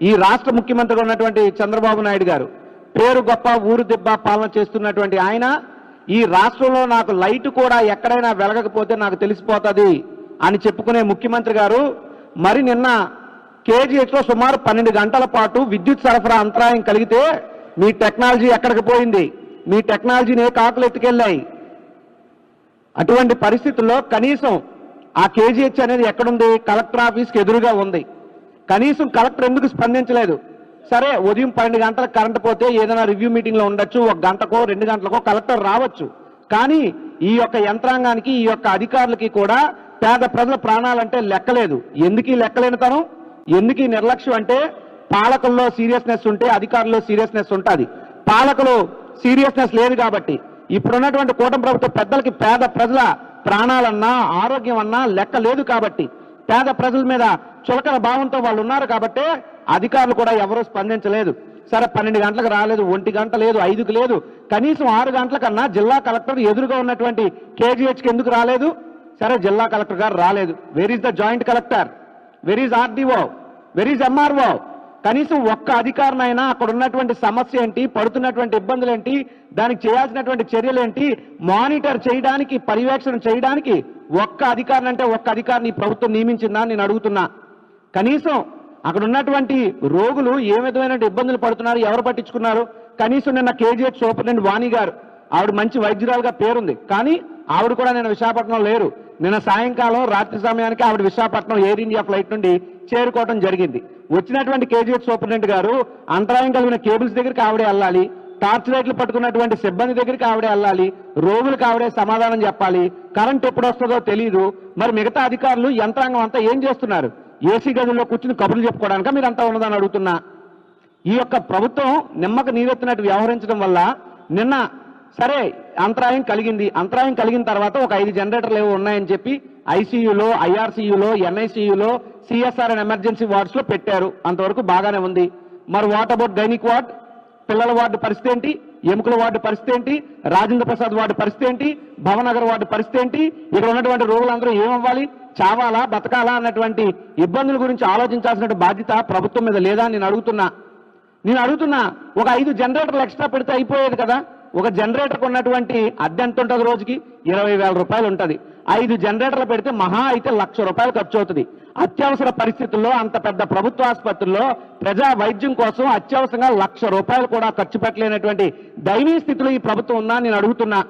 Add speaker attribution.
Speaker 1: ఈ రాష్ట్ర ముఖ్యమంత్రిగా ఉన్నటువంటి చంద్రబాబు నాయుడు గారు పేరు గొప్ప ఊరు దిబ్బ పాలన చేస్తున్నటువంటి ఆయన ఈ రాష్ట్రంలో నాకు లైట్ కూడా ఎక్కడైనా వెలగకపోతే నాకు తెలిసిపోతుంది అని చెప్పుకునే ముఖ్యమంత్రి గారు మరి నిన్న కేజీహెచ్లో సుమారు 12 గంటల పాటు విద్యుత్ సరఫరా అంతరాయం కలిగితే మీ టెక్నాలజీ ఎక్కడికి పోయింది? మీ టెక్నాలజీని ఏ కాకులు ఎత్తుకెళ్ళాయి? అటువంటి పరిస్థితుల్లో కనీసం ఆ కేజీహెచ్ అనేది ఎక్కడుంది? కలెక్టర్ ఆఫీస్కి ఎదురుగా ఉంది. కనీసం కలెక్టర్ ఎందుకు స్పందించలేదు? సరే, ఉదయం 12 గంటలకు కరెంట్ పోతే ఏదైనా రివ్యూ మీటింగ్లో ఉండొచ్చు, 1 గంటకో 2 గంటలకో కలెక్టర్ రావచ్చు. కానీ ఈ యొక్క యంత్రాంగానికి, ఈ యొక్క అధికారులకి కూడా పేద ప్రజల ప్రాణాలంటే లెక్కలేదు. ఎందుకు లెక్కలేనితనం, ఎందుకు నిర్లక్ష్యం అంటే పాలకుల్లో సీరియస్నెస్ ఉంటే అధికారుల్లో సీరియస్నెస్ ఉంటుంది. పాలకులు సీరియస్నెస్ లేదు కాబట్టి ఇప్పుడున్నటువంటి కూటమి ప్రభుత్వ పెద్దలకి పేద ప్రజల ప్రాణాలన్నా ఆరోగ్యం అన్నా లెక్క లేదు కాబట్టి పేద ప్రజల మీద చులకన భావంతో వాళ్ళు ఉన్నారు కాబట్టి అధికారులు కూడా ఎవరూ స్పందించలేదు. సరే, 12 గంటలకు రాలేదు, 1 గంట లేదు, 5కు లేదు, కనీసం 6 గంటల కన్నా జిల్లా కలెక్టర్ ఎదురుగా ఉన్నటువంటి కేజీహెచ్కి ఎందుకు రాలేదు? సరే, జిల్లా కలెక్టర్ గారు రాలేదు. Where is the joint collector? Where is RDO? Where is MRO? కనీసం ఒక్క అధికారినైనా అక్కడ ఉన్నటువంటి సమస్య ఏంటి, పడుతున్నటువంటి ఇబ్బందులు ఏంటి, దానికి చేయాల్సినటువంటి చర్యలు ఏంటి, మానిటర్ చేయడానికి, పర్యవేక్షణ చేయడానికి ఒక్క అధికారిని అంటే ఒక్క అధికారిని ప్రభుత్వం నియమించిందా నేను అడుగుతున్నా. కనీసం అక్కడ ఉన్నటువంటి రోగులు ఏ విధమైన ఇబ్బందులు పడుతున్నారు, ఎవరు పట్టించుకున్నారు? కనీసం నిన్న కేజీహెచ్ సూపరింటెండెంట్ వాణి గారు, ఆవిడ మంచి వైద్యురాలుగా పేరుంది, కానీ ఆవిడ కూడా నిన్న విశాఖపట్నం లేరు. నిన్న సాయంకాలం రాత్రి సమయానికి ఆవిడ విశాఖపట్నం ఎయిర్ ఇండియా ఫ్లైట్ నుండి చేరుకోవడం జరిగింది. వచ్చినటువంటి కేజీహెచ్ సూపరింటెండెంట్ గారు అంతరాయం కలిగిన కేబుల్స్ దగ్గరికి ఆవిడే వెళ్ళాలి, టార్చ్ లైట్లు పట్టుకున్నటువంటి సిబ్బంది దగ్గరికి ఆవిడే వెళ్ళాలి, రోగులకు ఆవిడే సమాధానం చెప్పాలి. కరెంట్ ఎప్పుడు వస్తుందో తెలియదు. మరి మిగతా అధికారులు యంత్రాంగం అంతా ఏం చేస్తున్నారు? ఏసీ గదుల్లో కూర్చుని కబుర్లు చెప్పుకోవడానిక మీరంతా ఉన్నదని అడుగుతున్నా. ఈ యొక్క ప్రభుత్వం నిమ్మక నీరెత్తినట్టు వ్యవహరించడం వల్ల నిన్న సరే అంతరాయం కలిగింది. అంతరాయం కలిగిన తర్వాత ఒక 5 జనరేటర్లు ఏవో ఉన్నాయని చెప్పి ఐసీయూలో, ఐఆర్సీయూలో, ఎన్ఐసీయూలో, సిఎస్ఆర్ అండ్ ఎమర్జెన్సీ వార్డ్స్లో పెట్టారు. అంతవరకు బాగానే ఉంది. మరి వాట్ అబౌట్ గైనిక్ వార్డ్, పిల్లల వార్డు పరిస్థితి ఏంటి, ఎముకల వార్డు పరిస్థితి ఏంటి, రాజేంద్ర ప్రసాద్ వార్డు పరిస్థితి ఏంటి, భవనగర్ వార్డు పరిస్థితి ఏంటి? ఇక్కడ ఉన్నటువంటి రోగులందరూ ఏమవ్వాలి, చావాలా, బతకాలా అన్నటువంటి ఇబ్బందుల గురించి ఆలోచించాల్సిన బాధ్యత ప్రభుత్వం మీద లేదా నేను అడుగుతున్నా. ఒక 5 జనరేటర్లు ఎక్స్ట్రా పెడితే అయిపోయేది కదా. ఒక జనరేటర్కి ఉన్నటువంటి అద్దె ఎంత ఉంటుంది? రోజుకి 20,000 రూపాయలు ఉంటుంది. 5 జనరేటర్లు పెడితే మహా అయితే 1,00,000 రూపాయలు ఖర్చు అవుతుంది. అత్యవసర పరిస్థితుల్లో అంత పెద్ద ప్రభుత్వ ఆసుపత్రుల్లో ప్రజా వైద్యం కోసం అత్యవసరంగా 1,00,000 రూపాయలు కూడా ఖర్చు పెట్టలేనటువంటి దయనీయ స్థితిలో ఈ ప్రభుత్వం ఉందా నేను అడుగుతున్నా.